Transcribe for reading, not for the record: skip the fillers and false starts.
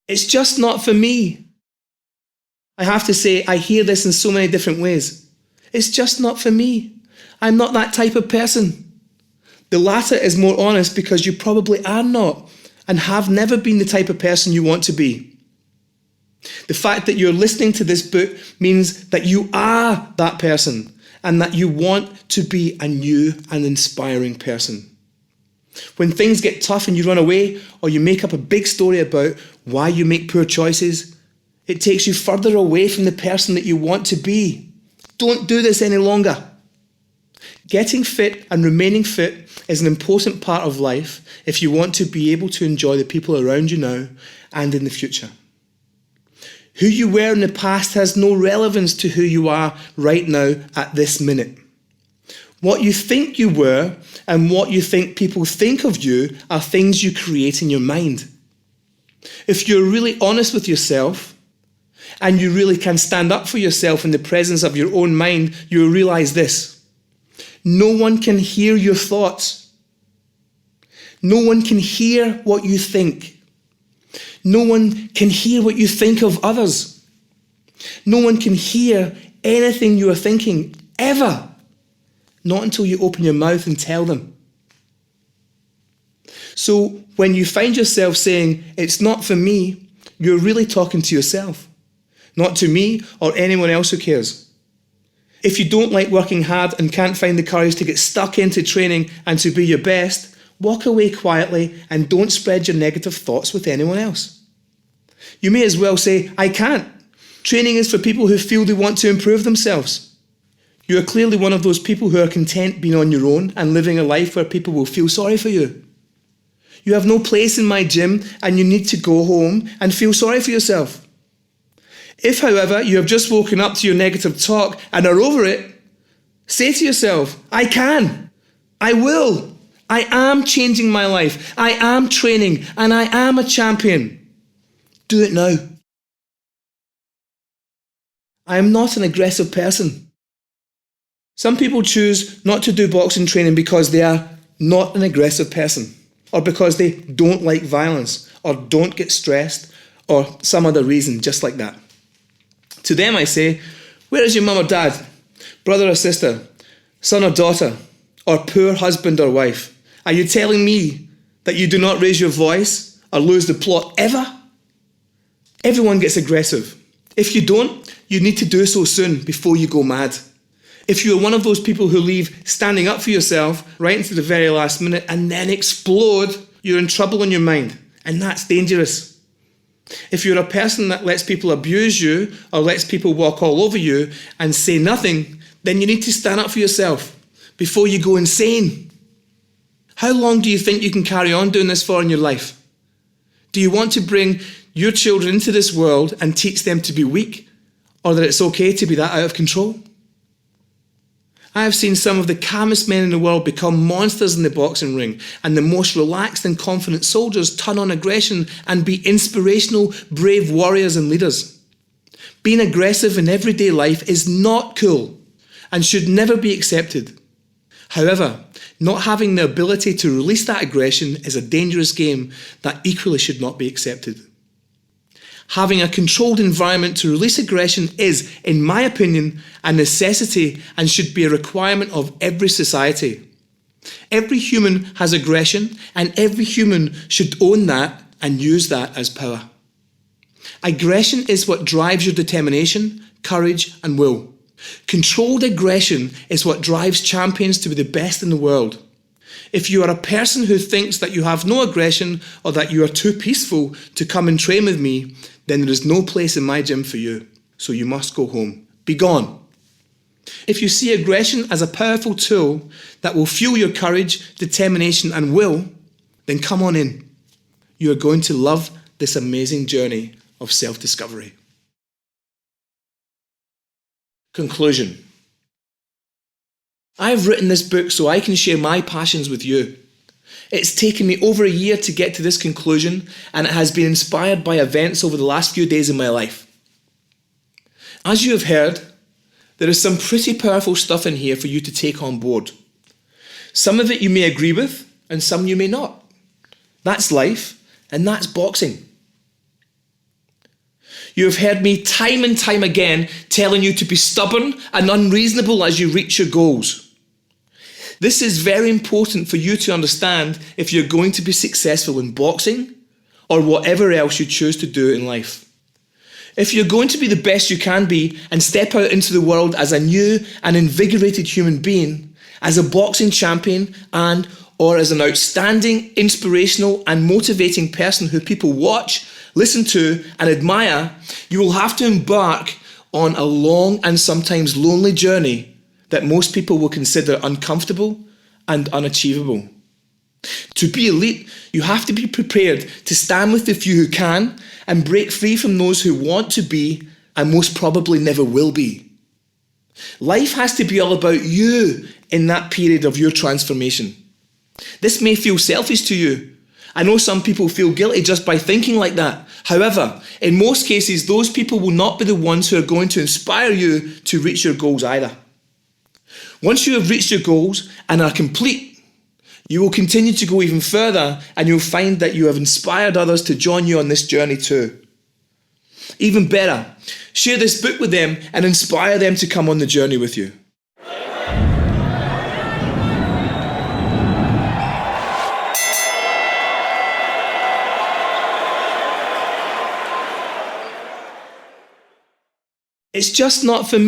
It's just not for me. I have to say, I hear this in so many different ways. It's just not for me. I'm not that type of person. The latter is more honest because you probably are not and have never been the type of person you want to be. The fact that you're listening to this book means that you are that person and that you want to be a new and inspiring person. When things get tough and you run away or you make up a big story about why you make poor choices, it takes you further away from the person that you want to be. Don't do this any longer. Getting fit and remaining fit is an important part of life if you want to be able to enjoy the people around you now and in the future. Who you were in the past has no relevance to who you are right now at this minute. What you think you were and what you think people think of you are things you create in your mind. If you're really honest with yourself and you really can stand up for yourself in the presence of your own mind, you will realize this. No one can hear your thoughts. No one can hear what you think. No one can hear what you think of others. No one can hear anything you are thinking, ever. Not until you open your mouth and tell them. So when you find yourself saying, it's not for me, you're really talking to yourself. Not to me or anyone else who cares. If you don't like working hard and can't find the courage to get stuck into training and to be your best, walk away quietly and don't spread your negative thoughts with anyone else. You may as well say, I can't. Training is for people who feel they want to improve themselves. You are clearly one of those people who are content being on your own and living a life where people will feel sorry for you. You have no place in my gym and you need to go home and feel sorry for yourself. If, however, you have just woken up to your negative talk and are over it, say to yourself, I can, I will, I am changing my life, I am training, and I am a champion. Do it now. I am not an aggressive person. Some people choose not to do boxing training because they are not an aggressive person, or because they don't like violence, or don't get stressed, or some other reason just like that. To them I say, where is your mum or dad, brother or sister, son or daughter, or poor husband or wife? Are you telling me that you do not raise your voice or lose the plot ever? Everyone gets aggressive. If you don't, you need to do so soon before you go mad. If you are one of those people who leave standing up for yourself right into the very last minute and then explode, you're in trouble in your mind, and that's dangerous. If you're a person that lets people abuse you or lets people walk all over you and say nothing, then you need to stand up for yourself before you go insane. How long do you think you can carry on doing this for in your life? Do you want to bring your children into this world and teach them to be weak, or that it's okay to be that out of control? I have seen some of the calmest men in the world become monsters in the boxing ring, and the most relaxed and confident soldiers turn on aggression and be inspirational, brave warriors and leaders. Being aggressive in everyday life is not cool and should never be accepted. However, not having the ability to release that aggression is a dangerous game that equally should not be accepted. Having a controlled environment to release aggression is, in my opinion, a necessity and should be a requirement of every society. Every human has aggression, and every human should own that and use that as power. Aggression is what drives your determination, courage, and will. Controlled aggression is what drives champions to be the best in the world. If you are a person who thinks that you have no aggression or that you are too peaceful to come and train with me, then there is no place in my gym for you, so you must go home. Be gone. If you see aggression as a powerful tool that will fuel your courage, determination, and will, then come on in. You are going to love this amazing journey of self-discovery. Conclusion. I've written this book so I can share my passions with you. It's taken me over a year to get to this conclusion, and it has been inspired by events over the last few days in my life. As you have heard, there is some pretty powerful stuff in here for you to take on board. Some of it you may agree with, and some you may not. That's life, and that's boxing. You have heard me time and time again telling you to be stubborn and unreasonable as you reach your goals. This is very important for you to understand if you're going to be successful in boxing or whatever else you choose to do in life. If you're going to be the best you can be and step out into the world as a new and invigorated human being, as a boxing champion or as an outstanding, inspirational and motivating person who people watch, listen to and admire, you will have to embark on a long and sometimes lonely journey that most people will consider uncomfortable and unachievable. To be elite, you have to be prepared to stand with the few who can and break free from those who want to be and most probably never will be. Life has to be all about you in that period of your transformation. This may feel selfish to you. I know some people feel guilty just by thinking like that. However, in most cases, those people will not be the ones who are going to inspire you to reach your goals either. Once you have reached your goals and are complete, you will continue to go even further and you'll find that you have inspired others to join you on this journey too. Even better, share this book with them and inspire them to come on the journey with you. It's just not for me.